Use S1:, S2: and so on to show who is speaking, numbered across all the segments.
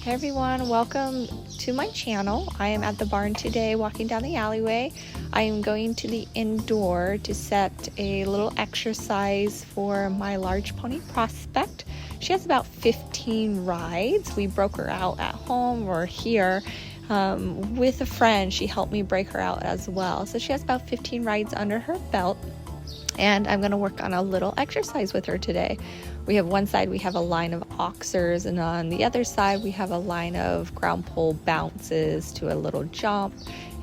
S1: Hey everyone, welcome to my channel. I am at the barn today walking down the alleyway. I am going to the indoor to set a little exercise for my large pony Prospect. She has about 15 rides. We broke her out at home or here with a friend. She helped me break her out as well. So she has about 15 rides under her belt. And I'm going to work on a little exercise with her today. We have one side, we have a line of oxers, and on the other side, we have a line of ground pole bounces to a little jump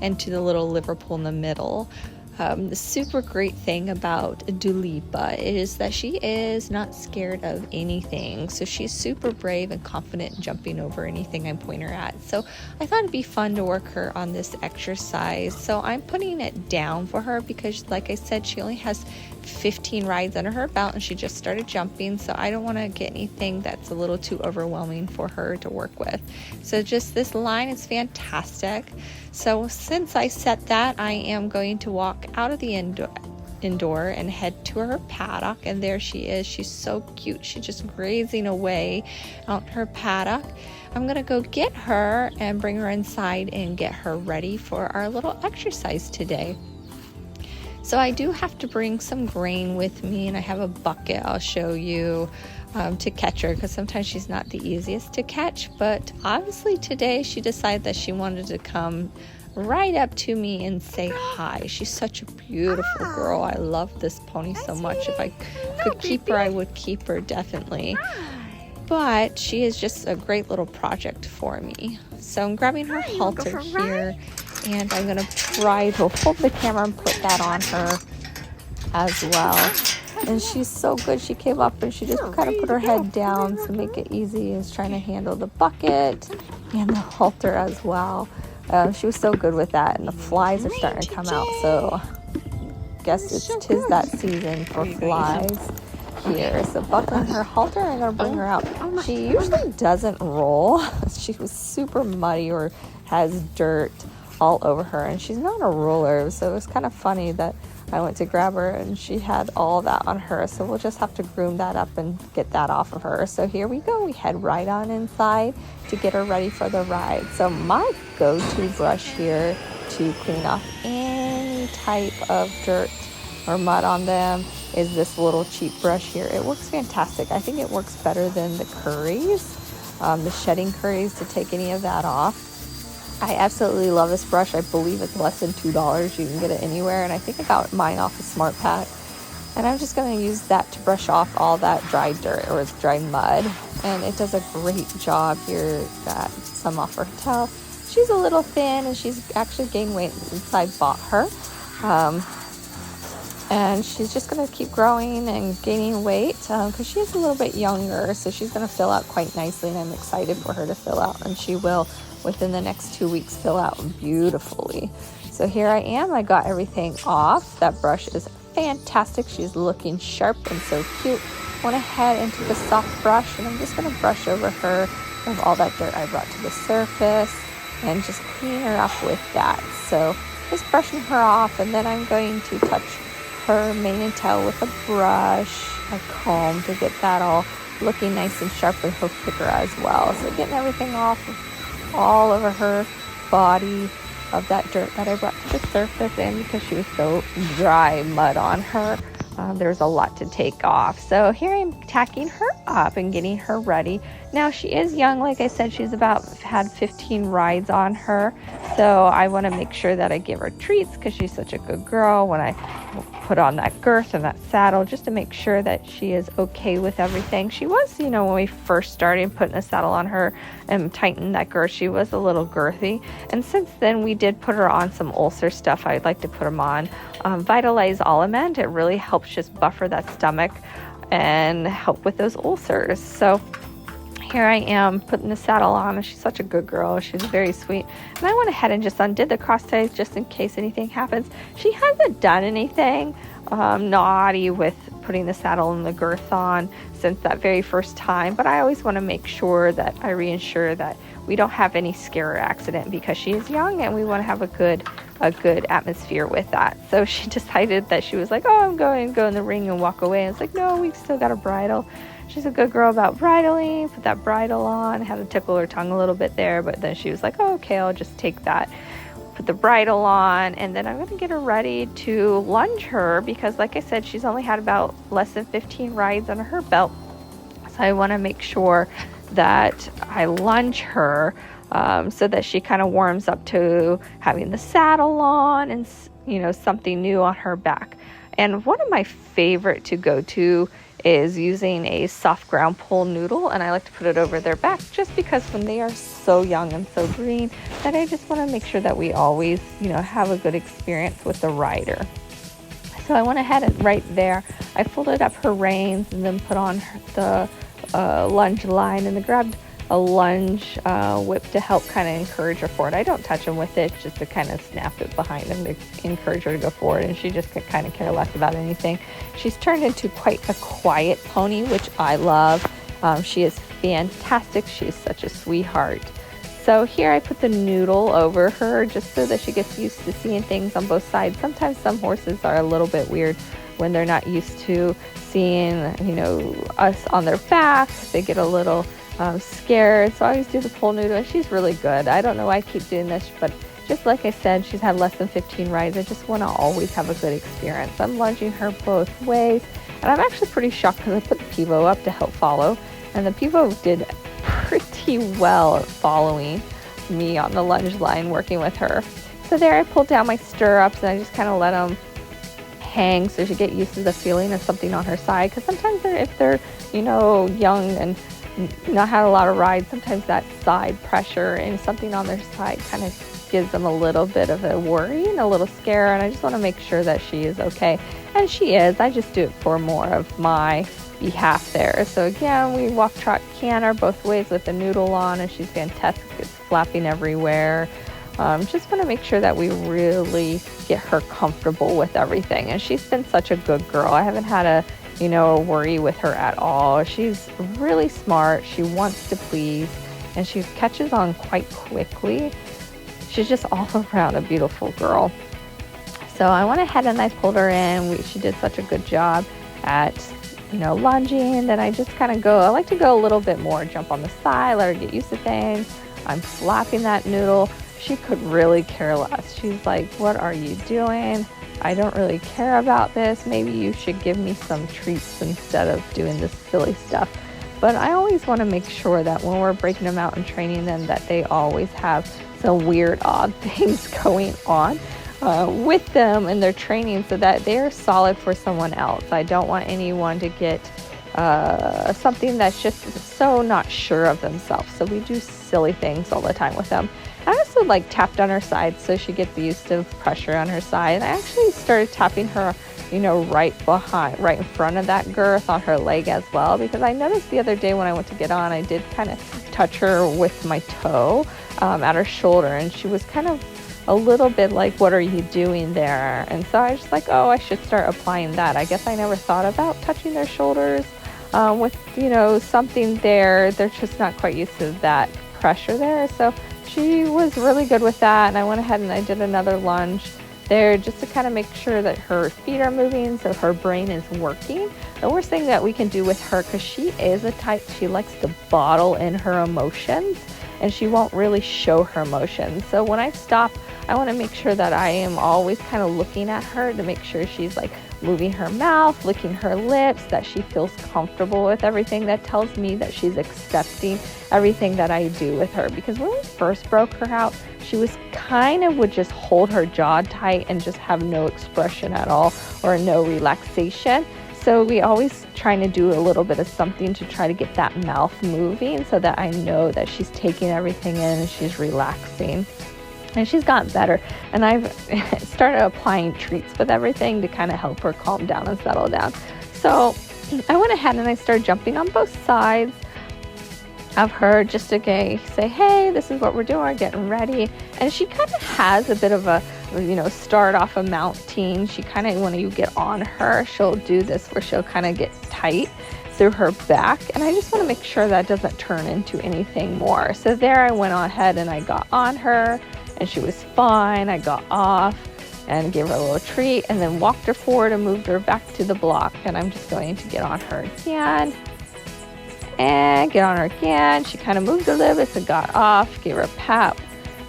S1: and to the little Liverpool in the middle. The super great thing about Dua Lipa is that she is not scared of anything. So she's super brave and confident jumping over anything I point her at. So I thought it'd be fun to work her on this exercise. So I'm putting it down for her because, like I said, she only has 15 rides under her belt and she just started jumping. So I don't want to get anything that's a little too overwhelming for her to work with. So just this line is fantastic. So since I set that, I am going to walk out of the indoor and head to her paddock, and there she is. She's so cute. She's just grazing away out her paddock. I'm gonna go get her and bring her inside and get her ready for our little exercise today. So I do have to bring some grain with me, and I have a bucket I'll show you to catch her, because sometimes she's not the easiest to catch. But obviously today she decided that she wanted to come right up to me and say hi. She's such a beautiful girl. I love this pony so much. If I could keep her, I would keep her definitely. But she is just a great little project for me. So I'm grabbing her halter here, and I'm going to try to hold the camera and put that on her as well. And she's so good. She came up and she just kind of put her head down to make it easy, and is trying to handle the bucket and the halter as well. She was so good with that, and the flies are starting to come out, so I guess tis that season for flies here. So buckling her halter, I'm going to bring her out. She usually doesn't roll. She was super muddy or has dirt all over her, and she's not a roller, so it was kind of funny that I went to grab her and she had all that on her. So we'll just have to groom that up and get that off of her. So here we go. We head right on inside to get her ready for the ride. So my go-to brush here to clean off any type of dirt or mud on them is this little cheap brush here. It works fantastic. I think it works better than the Curries, the shedding Curries, to take any of that off. I absolutely love this brush. I believe it's less than $2. You can get it anywhere, and I think I got mine off of Smart Pack. And I'm just going to use that to brush off all that dry dirt or dry mud, and it does a great job here. Got some off her tail. She's a little thin, and she's actually gained weight since I bought her. And she's just going to keep growing and gaining weight because she is a little bit younger, so she's going to fill out quite nicely, and I'm excited for her to fill out, and she will within the next 2 weeks fill out beautifully. So here I am. I got everything off. That brush is fantastic. She's looking sharp and so cute. Went ahead and took a soft brush, and I'm just going to brush over her of all that dirt I brought to the surface and just clean her up with that. So just brushing her off, and then I'm going to touch her mane and tail with a brush, a comb, to get that all looking nice and sharp with hoof picker as well. So getting everything off all over her body of that dirt that I brought to the surface, and because she was so dry mud on her, there's a lot to take off. So here I'm tacking her up and getting her ready. Now she is young, like I said, she's had 15 rides on her, so I want to make sure that I give her treats because she's such a good girl when I put on that girth and that saddle, just to make sure that she is okay with everything. She was, when we first started putting a saddle on her and tightening that girth, she was a little girthy, and since then we did put her on some ulcer stuff. I'd like to put them on Vitalize Aliment. It really helps just buffer that stomach and help with those ulcers. So here I am putting the saddle on, and she's such a good girl. She's very sweet. And I went ahead and just undid the cross ties just in case anything happens. She hasn't done anything naughty with putting the saddle and the girth on since that very first time, but I always want to make sure that I reinsure that we don't have any scare or accident because she is young, and we want to have a good atmosphere with that. So she decided that she was like, oh, I'm going to go in the ring and walk away. And it's like, no, we've still got a bridle. she's a good girl about bridling. Put that bridle on, had to tickle her tongue a little bit there, but then she was like, oh, okay, I'll just take that. Put the bridle on, and then I'm going to get her ready to lunge her because, like I said, she's only had about less than 15 rides under her belt. So I want to make sure that I lunge her so that she kind of warms up to having the saddle on and, something new on her back. And one of my favorite to go to is using a soft ground pull noodle, and I like to put it over their back just because when they are so young and so green that I just want to make sure that we always, have a good experience with the rider. So I went ahead and right there, I folded up her reins and then put on the lunge line, and then grabbed a lunge whip to help kind of encourage her forward. I don't touch them with it, just to kind of snap it behind them to encourage her to go forward, and she just could kind of care less about anything. She's turned into quite a quiet pony, which I love. She is fantastic. She is such a sweetheart. So here I put the noodle over her just so that she gets used to seeing things on both sides. Sometimes some horses are a little bit weird when they're not used to seeing, us on their back. They get a little scared. So I always do the pull noodle, and she's really good. I don't know why I keep doing this, but just like I said, she's had less than 15 rides. I just want to always have a good experience. I'm lunging her both ways, and I'm actually pretty shocked because I put the pivot up to help follow, and the pivot did pretty well at following me on the lunge line working with her. So there I pulled down my stirrups, and I just kind of let them hang so she get used to the feeling of something on her side, because sometimes if they're young and not had a lot of rides, sometimes that side pressure and something on their side kind of gives them a little bit of a worry and a little scare, and I just want to make sure that she is okay, and she is. I just do it for more of my behalf there. So again, we walk, trot, canter both ways with the noodle on, and she's fantastic. It's flapping everywhere. Just want to make sure that we really get her comfortable with everything, and she's been such a good girl. I haven't had a worry with her at all. She's really smart. She wants to please, and she catches on quite quickly. She's just all around a beautiful girl. So I went ahead and I pulled her in. She did such a good job at, lunging. Then I just kind of I like to go a little bit more, jump on the side, let her get used to things. I'm flapping that noodle. She could really care less. She's like, what are you doing? I don't really care about this. Maybe you should give me some treats instead of doing this silly stuff. But I always want to make sure that when we're breaking them out and training them, that they always have some weird, odd things going on with them in their training so that they're solid for someone else. I don't want anyone to get something that's just so not sure of themselves. So we do silly things all the time with them. I also tapped on her side so she gets used to pressure on her side. And I actually started tapping her, right in front of that girth on her leg as well, because I noticed the other day when I went to get on, I did kind of touch her with my toe at her shoulder, and she was kind of a little bit like, what are you doing there? And so I was just like, oh, I should start applying that. I guess I never thought about touching their shoulders with, something there. They're just not quite used to that pressure there. So she was really good with that, and I went ahead and I did another lunge there just to kind of make sure that her feet are moving so her brain is working. The worst thing that we can do with her, because she is a type, she likes to bottle in her emotions, and she won't really show her emotions. So when I stop, I want to make sure that I am always kind of looking at her to make sure she's moving her mouth, licking her lips, that she feels comfortable with everything. That tells me that she's accepting everything that I do with her. Because when we first broke her out, she was would just hold her jaw tight and just have no expression at all or no relaxation. So we always trying to do a little bit of something to try to get that mouth moving so that I know that she's taking everything in and she's relaxing. And she's gotten better, and I've started applying treats with everything to kind of help her calm down and settle down. So I went ahead and I started jumping on both sides of her just to say, hey, this is what we're doing, we're getting ready. And she kind of has a bit of a, start off a mounting. She kind of, when you get on her, she'll do this where she'll kind of get tight through her back, and I just want to make sure that doesn't turn into anything more. So there I went ahead and I got on her, and she was fine. I got off and gave her a little treat and then walked her forward and moved her back to the block. And I'm just going to get on her again and get on her again. She kind of moved a little bit, so got off, gave her a pat.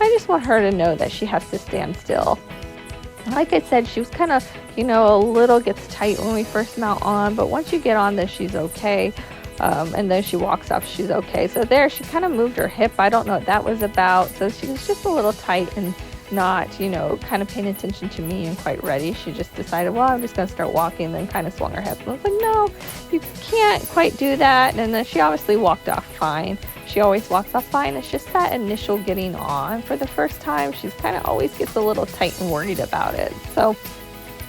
S1: I just want her to know that she has to stand still. Like I said, she was kind of, a little gets tight when we first mount on, but once you get on this, she's okay. And then she walks off, she's okay. So there, she kind of moved her hip. I don't know what that was about. So she was just a little tight and not, kind of paying attention to me and quite ready. She just decided, well, I'm just going to start walking, then kind of swung her hip. And I was like, no, you can't quite do that. And then she obviously walked off fine. She always walks off fine. It's just that initial getting on for the first time. She's kind of always gets a little tight and worried about it. So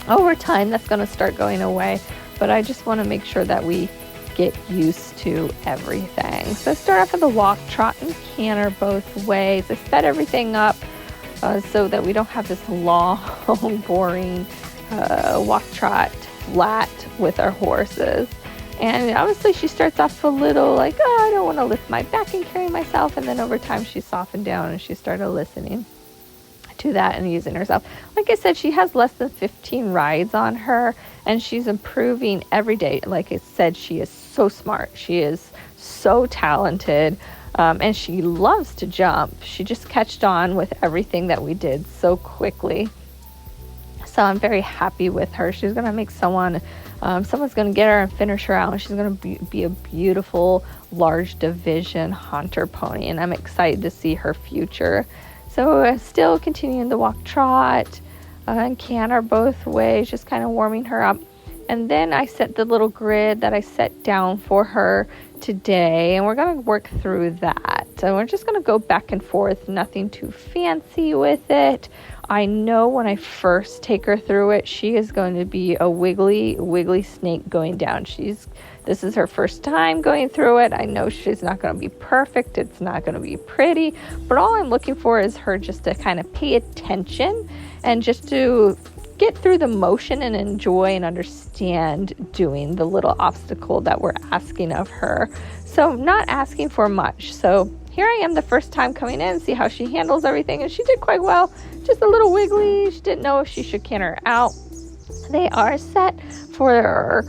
S1: over time, that's going to start going away. But I just want to make sure that we get used to everything. So start off with a walk, trot, and canter both ways. I set everything up so that we don't have this long, boring walk, trot, flat with our horses. And obviously she starts off a little like, oh, I don't want to lift my back and carry myself. And then over time she softened down and she started listening to that and using herself. Like I said, she has less than 15 rides on her and she's improving every day. Like I said, she is so smart. She is so talented. And she loves to jump. She just catched on with everything that we did so quickly. So I'm very happy with her. She's going to make someone's going to get her and finish her out. And she's going to be a beautiful, large division hunter pony. And I'm excited to see her future. So still continuing the walk, trot, and canter both ways, just kind of warming her up. And then I set the little grid that I set down for her today, and we're going to work through that. So we're just going to go back and forth, nothing too fancy with it. I know when I first take her through it, she is going to be a wiggly snake going down. This is her first time going through it. I know she's not going to be perfect. It's not going to be pretty, but all I'm looking for is her just to kind of pay attention and just to get through the motion and enjoy and understand doing the little obstacle that we're asking of her. So not asking for much. So here I am the first time coming in, see how she handles everything, and she did quite well. Just a little wiggly. She didn't know if she should canter out. They are set for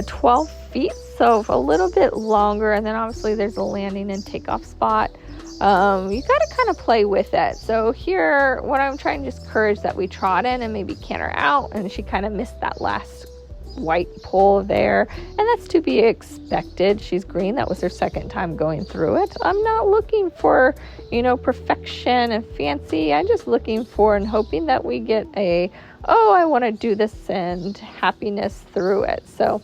S1: 12 feet, so a little bit longer, and then obviously there's a landing and takeoff spot. You got to kind of play with it. So here, what I'm trying to just encourage that we trot in and maybe canter out, and she kind of missed that last white pole there, and that's to be expected. She's green. That was her second time going through it. I'm not looking for, perfection and fancy. I'm just looking for and hoping that we get I want to do this and happiness through it. So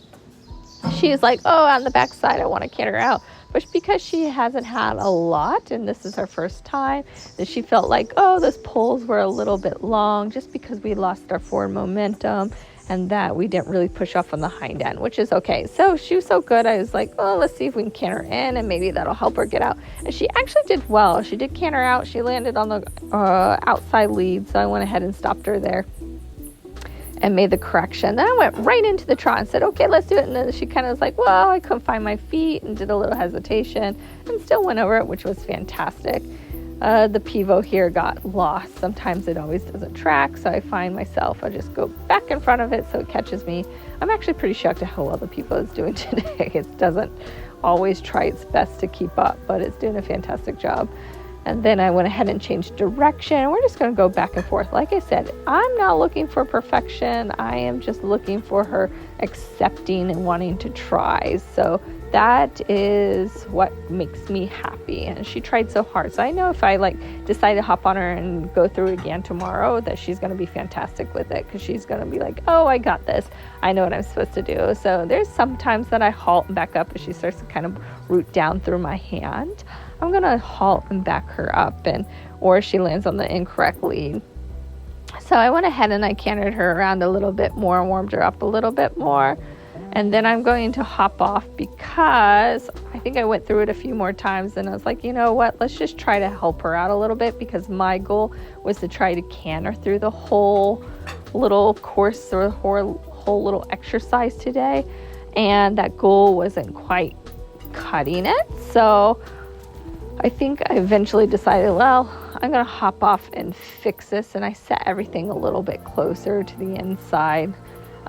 S1: she's like, on the backside, I want to canter out. But because she hasn't had a lot, and this is her first time, that she felt like, those poles were a little bit long just because we lost our forward momentum and that we didn't really push off on the hind end, which is okay. So she was so good. I was like, let's see if we can canter in and maybe that'll help her get out. And she actually did well. She did canter out. She landed on the outside lead, so I went ahead and stopped her there and made the correction. Then I went right into the trot and said, okay, let's do it. And then she kind of was like, well, I couldn't find my feet, and did a little hesitation and still went over it, which was fantastic. The pivot here got lost. Sometimes it always doesn't track, so I find myself, I just go back in front of it so it catches me. I'm actually pretty shocked at how well the pivot is doing today. It doesn't always try its best to keep up, but it's doing a fantastic job. And then I went ahead and changed direction. We're just going to go back and forth. Like I said, I'm not looking for perfection. I am just looking for her accepting and wanting to try. So that is what makes me happy. And she tried so hard. So I know if I decide to hop on her and go through again tomorrow, that she's going to be fantastic with it, because she's going to be like, I got this. I know what I'm supposed to do. So there's sometimes that I halt and back up as she starts to kind of root down through my hand. I'm going to halt and back her up, or she lands on the incorrect lead. So I went ahead and I cantered her around a little bit more and warmed her up a little bit more. And then I'm going to hop off because I think I went through it a few more times, and I was like, you know what, let's just try to help her out a little bit, because my goal was to try to canter through the whole little course or whole little exercise today. And that goal wasn't quite cutting it. So I think I eventually decided, I'm going to hop off and fix this. And I set everything a little bit closer to the inside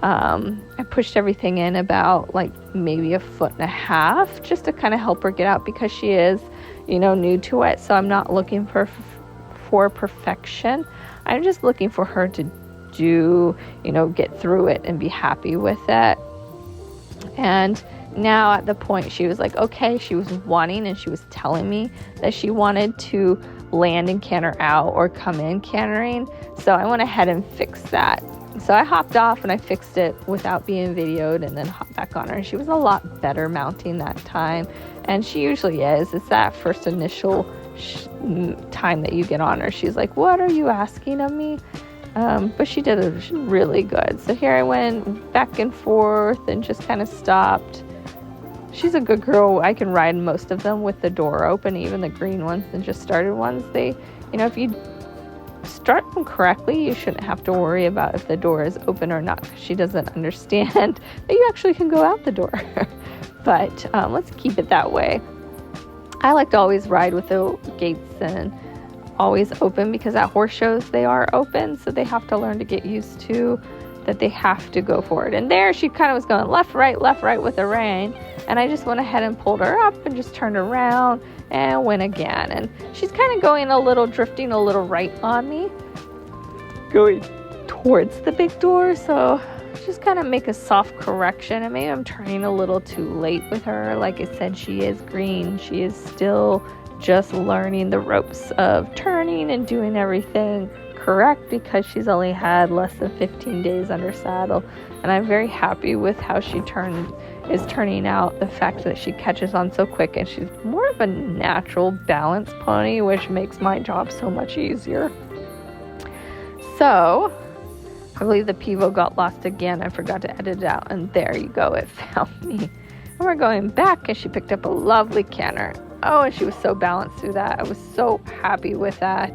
S1: I pushed everything in about like maybe 1.5 feet just to kind of help her get out, because she is, new to it. So I'm not looking for perfection. I'm just looking for her to do, get through it and be happy with it. And now at the point she was like, okay, she was wanting, and she was telling me that she wanted to land and canter out or come in cantering. So I went ahead and fixed that. So I hopped off and I fixed it without being videoed, and then hopped back on her. And she was a lot better mounting that time. And she usually is. It's that first initial time that you get on her. She's like, what are you asking of me? But she did it really good. So here I went back and forth and just kind of stopped. She's a good girl. I can ride most of them with the door open, even the green ones and just started ones. They, if you start them correctly, you shouldn't have to worry about if the door is open or not. She doesn't understand that you actually can go out the door. But let's keep it that way. I like to always ride with the gates and always open, because at horse shows they are open, so they have to learn to get used to that they have to go forward. And there she kind of was going left, right with the rein, and I just went ahead and pulled her up and just turned around and went again. And she's kind of going drifting a little right on me, going towards the big door. So just kind of make a soft correction, and maybe I'm turning a little too late with her. Like I said, she is green. She is still just learning the ropes of turning and doing everything correct, because she's only had less than 15 days under saddle. And I'm very happy with how she is turning out. The fact that she catches on so quick, and she's more of a natural balance pony, which makes my job so much easier. So I believe the pivot got lost again. I forgot to edit it out, and there you go, it found me. And we're going back, and she picked up a lovely canter. Oh, and she was so balanced through that. I was so happy with that.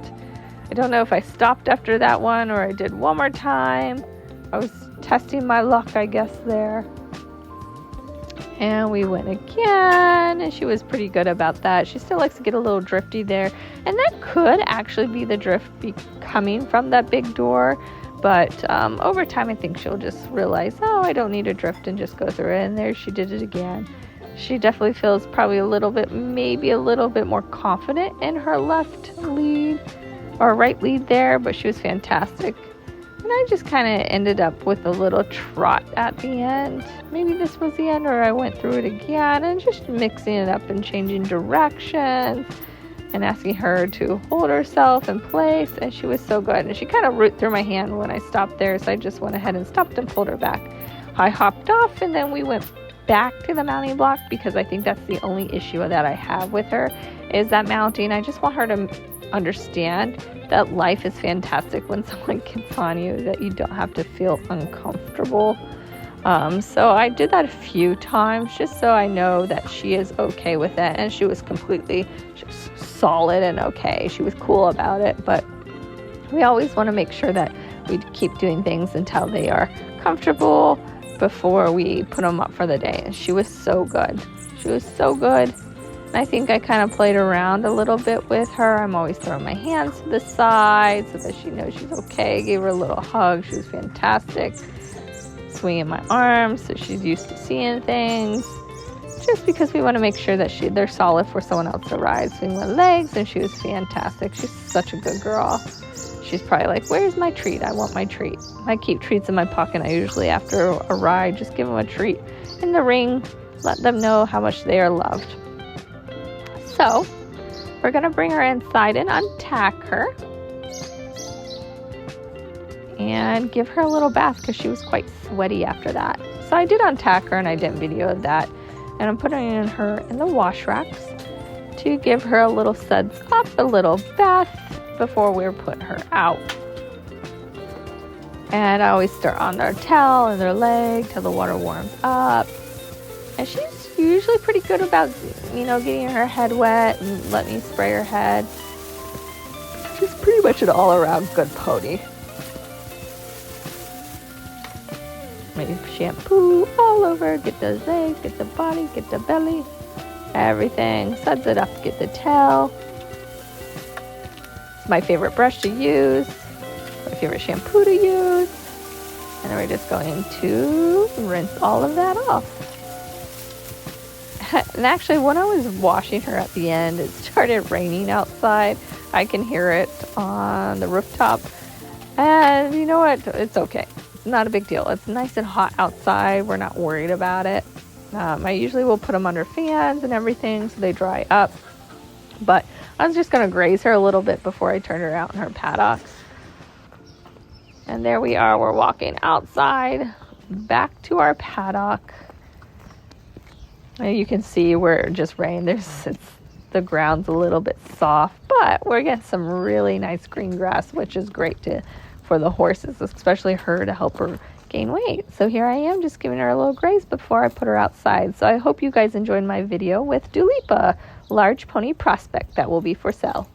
S1: I don't know if I stopped after that one or I did one more time. I was testing my luck, I guess, there. And we went again, and she was pretty good about that. She still likes to get a little drifty there. And that could actually be the drift coming from that big door. But over time, I think she'll just realize, oh, I don't need to drift, and just go through it. And there she did it again. She definitely feels probably maybe a little bit more confident in her left lead or right lead there, but she was fantastic. And I just kind of ended up with a little trot at the end. Maybe this was the end, or I went through it again, and just mixing it up and changing directions and asking her to hold herself in place. And she was so good. And she kind of root through my hand when I stopped there, so I just went ahead and stopped and pulled her back. I hopped off, and then we went back to the mounting block, because I think that's the only issue that I have with her, is that mounting. I just want her to understand that life is fantastic when someone gets on you, that you don't have to feel uncomfortable. So I did that a few times just so I know that she is okay with it, and she was completely just solid and okay. She was cool about it, but we always want to make sure that we keep doing things until they are comfortable before we put them up for the day. And she was so good. She was so good. And I think I kind of played around a little bit with her. I'm always throwing my hands to the side so that she knows she's okay. Gave her a little hug. She was fantastic. Swinging my arms so she's used to seeing things. Just because we want to make sure that they're solid for someone else to ride. Swing my legs, and she was fantastic. She's such a good girl. She's probably like, where's my treat? I want my treat. I keep treats in my pocket. I usually, after a ride, just give them a treat in the ring. Let them know how much they are loved. So we're going to bring her inside and untack her. And give her a little bath, because she was quite sweaty after that. So I did untack her, and I didn't video that. And I'm putting her in the wash racks to give her a little suds up, a little bath, before we're putting her out. And I always start on their tail and their leg till the water warms up. And she's usually pretty good about, getting her head wet and letting me spray her head. She's pretty much an all-around good pony. Maybe shampoo all over, get the legs, get the body, get the belly, everything. Suds it up, get the tail. My favorite brush to use, my favorite shampoo to use. And we're just going to rinse all of that off. And actually, when I was washing her at the end, it started raining outside. I can hear it on the rooftop. And you know what? It's okay. It's not a big deal. It's nice and hot outside. We're not worried about it. I usually will put them under fans and everything so they dry up. But I was just going to graze her a little bit before I turned her out in her paddocks. And there we are. We're walking outside back to our paddock. And you can see where it just rained. The ground's a little bit soft, but we're getting some really nice green grass, which is great for the horses, especially her, to help her gain weight. So here I am just giving her a little graze before I put her outside. So I hope you guys enjoyed my video with Dua Lipa, large pony prospect that will be for sale.